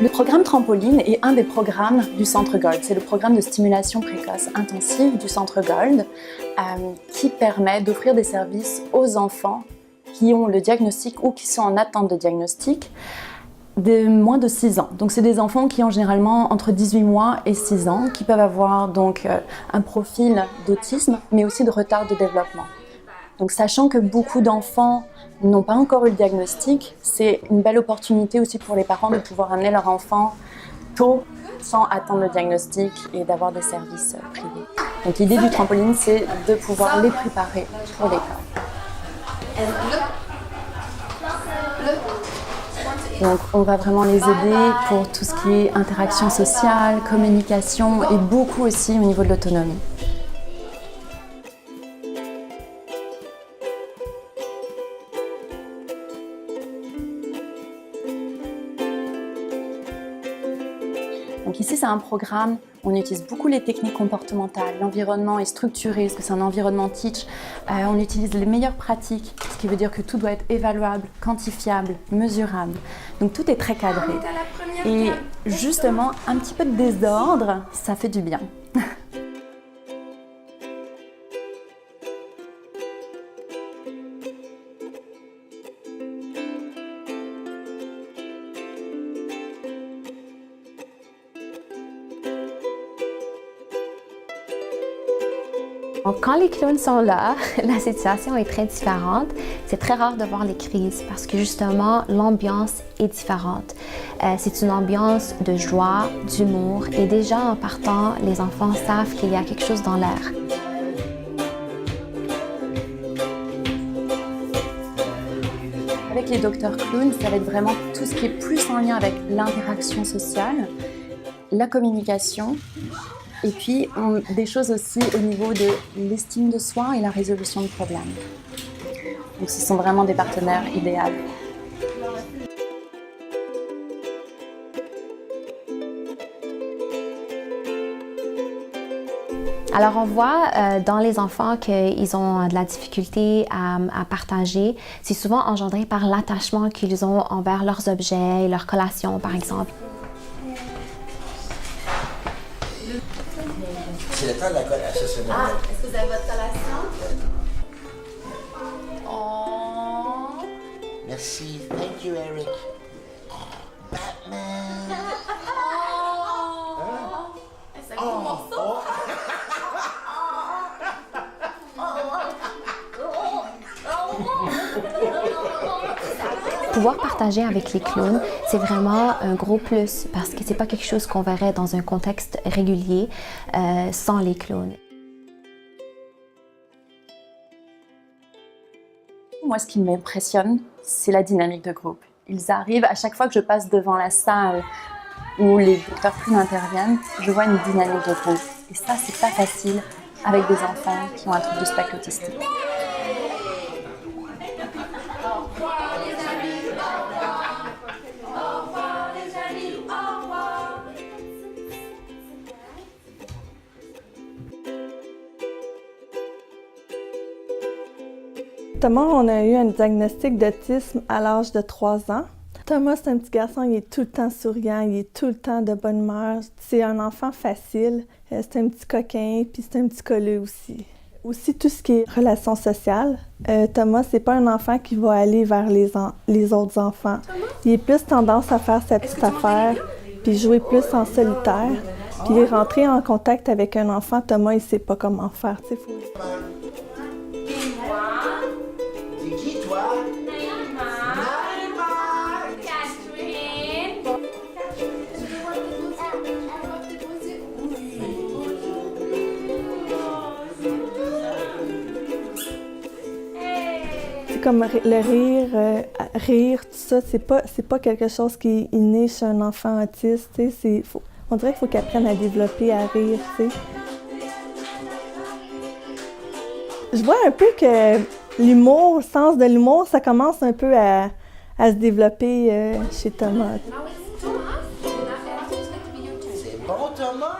Le programme Trampoline est un des programmes du Centre Gold. C'est le programme de stimulation précoce intensive du Centre Gold qui permet d'offrir des services aux enfants qui ont le diagnostic ou qui sont en attente de diagnostic de moins de 6 ans. Donc c'est des enfants qui ont généralement entre 18 mois et 6 ans, qui peuvent avoir donc un profil d'autisme mais aussi de retard de développement. Donc sachant que beaucoup d'enfants n'ont pas encore eu le diagnostic, c'est une belle opportunité aussi pour les parents de pouvoir amener leur enfant tôt sans attendre le diagnostic et d'avoir des services privés. Donc l'idée du trampoline, c'est de pouvoir les préparer pour l'école. Donc on va vraiment les aider pour tout ce qui est interaction sociale, communication et beaucoup aussi au niveau de l'autonomie. Donc ici, c'est un programme où on utilise beaucoup les techniques comportementales. L'environnement est structuré, parce que c'est un environnement teach. On utilise les meilleures pratiques, ce qui veut dire que tout doit être évaluable, quantifiable, mesurable. Donc tout est très cadré. Et justement, un petit peu de désordre, ça fait du bien. Donc, quand les clowns sont là, la situation est très différente. C'est très rare de voir les crises parce que justement, l'ambiance est différente. C'est une ambiance de joie, d'humour et déjà en partant, les enfants savent qu'il y a quelque chose dans l'air. Avec les docteurs clowns, ça va être vraiment tout ce qui est plus en lien avec l'interaction sociale, la communication, et puis des choses aussi au niveau de l'estime de soi et la résolution de problèmes. Donc ce sont vraiment des partenaires idéaux. Alors on voit dans les enfants qu'ils ont de la difficulté à partager. C'est souvent engendré par l'attachement qu'ils ont envers leurs objets, leurs collations par exemple. C'est le temps de la collation. Ah, est-ce que vous avez votre collation? Oh. Merci. Thank you, Eric. Batman. Oh. C'est un gros morceau. Pouvoir partager avec les clowns, c'est vraiment un gros plus parce que c'est pas quelque chose qu'on verrait dans un contexte régulier sans les clowns. Moi, ce qui m'impressionne, c'est la dynamique de groupe. Ils arrivent, à chaque fois que je passe devant la salle où les docteurs clowns interviennent, je vois une dynamique de groupe. Et ça, c'est pas facile avec des enfants qui ont un trouble du spectre autistique. Thomas, on a eu un diagnostic d'autisme à l'âge de 3 ans. Thomas, c'est un petit garçon, il est tout le temps souriant, il est tout le temps de bonne humeur. C'est un enfant facile, c'est un petit coquin, puis c'est un petit colleux aussi. Aussi, tout ce qui est relations sociales. Thomas, c'est pas un enfant qui va aller vers les autres enfants. Il est plus tendance à faire sa petite affaire, puis jouer plus en solitaire. Puis rentrer en contact avec un enfant, Thomas, il sait pas comment faire. C'est qui, toi? C'est comme le rire, tout ça, c'est pas quelque chose qui est inné chez un enfant autiste. On dirait qu'il faut qu'il apprenne à développer, à rire. T'sais. Je vois un peu que l'humour, le sens de l'humour, ça commence un peu à se développer chez Thomas. C'est bon, Thomas!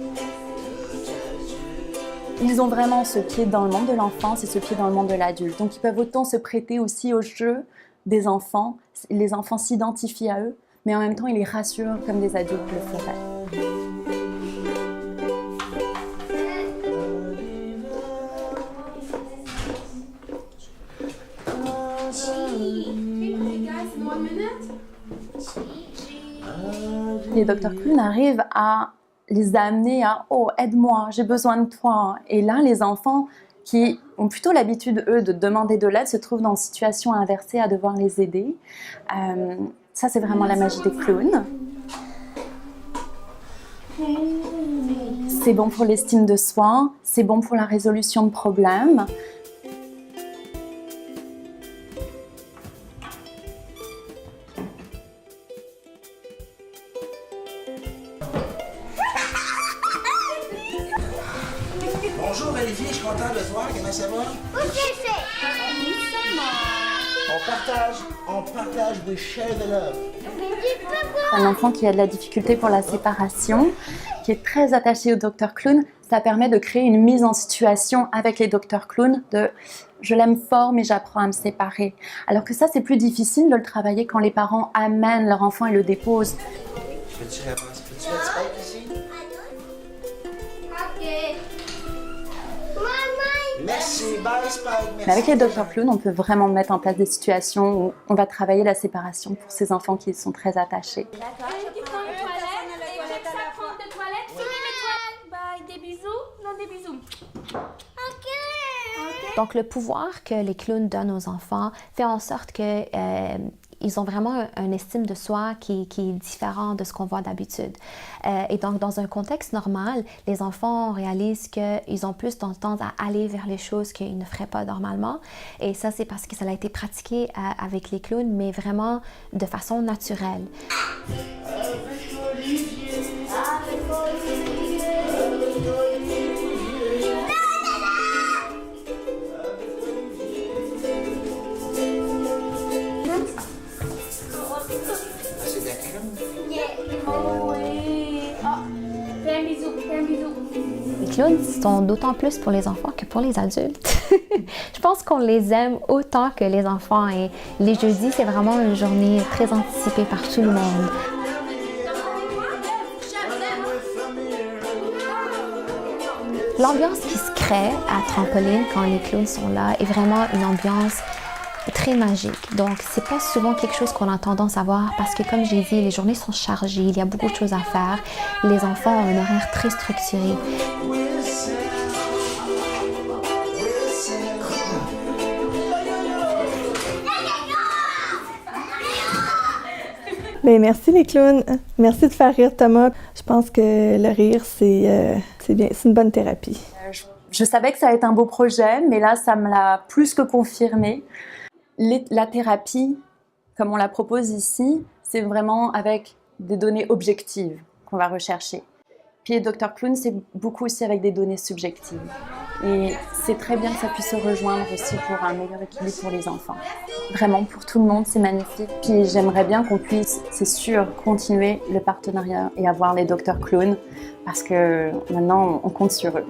Yeah! Ils ont vraiment ce pied dans le monde de l'enfance et ce pied dans le monde de l'adulte. Donc ils peuvent autant se prêter aussi au jeu des enfants. Les enfants s'identifient à eux, mais en même temps ils les rassurent comme des adultes le feraient. Les Dr Clown arrivent à les amener à « Oh, aide-moi, j'ai besoin de toi ». Et là, les enfants qui ont plutôt l'habitude, eux, de demander de l'aide, se trouvent dans une situation inversée à devoir les aider. Ça, c'est vraiment la magie des clowns. C'est bon pour l'estime de soi, c'est bon pour la résolution de problèmes. Bonjour Olivier, je suis content de te voir. Comment ça va? On partage, we share the love. Un enfant qui a de la difficulté pour la séparation, qui est très attaché au Dr Clown, ça permet de créer une mise en situation avec les Dr Clown de « je l'aime fort mais j'apprends à me séparer ». Alors que ça c'est plus difficile de le travailler quand les parents amènent leur enfant et le déposent. Peux-tu mettre Spike ici? Ok. Merci, bye Spike, merci. Mais avec les Dr Clown, on peut vraiment mettre en place des situations où on va travailler la séparation pour ces enfants qui sont très attachés. D'accord. Je prends les toilettes et je ça prendre des toilettes. Finis les toilettes. Bye. Des bisous. Non, des bisous. Ok. Donc, le pouvoir que les clowns donnent aux enfants fait en sorte que ils ont vraiment une estime de soi qui est différente de ce qu'on voit d'habitude. Et donc, dans un contexte normal, les enfants réalisent qu'ils ont plus tendance à aller vers les choses qu'ils ne feraient pas normalement. Et ça, c'est parce que ça a été pratiqué avec les clowns, mais vraiment de façon naturelle. Fais un bisou. Fais un bisou. Les clowns sont d'autant plus pour les enfants que pour les adultes. Je pense qu'on les aime autant que les enfants et les jeudis, c'est vraiment une journée très anticipée par tout le monde. L'ambiance qui se crée à Trampoline quand les clowns sont là est vraiment une ambiance très magique. Donc, c'est pas souvent quelque chose qu'on a tendance à voir parce que, comme j'ai dit, les journées sont chargées, il y a beaucoup de choses à faire. Les enfants ont un horaire très structuré. Bien, merci les clowns. Merci de faire rire Thomas. Je pense que le rire, c'est bien, c'est une bonne thérapie. Je savais que ça allait être un beau projet, mais là, ça me l'a plus que confirmé. La thérapie, comme on la propose ici, c'est vraiment avec des données objectives qu'on va rechercher. Puis les Dr Clown, c'est beaucoup aussi avec des données subjectives. Et c'est très bien que ça puisse se rejoindre aussi pour un meilleur équilibre pour les enfants. Vraiment, pour tout le monde, c'est magnifique. Puis j'aimerais bien qu'on puisse, c'est sûr, continuer le partenariat et avoir les Dr Clown, parce que maintenant, on compte sur eux.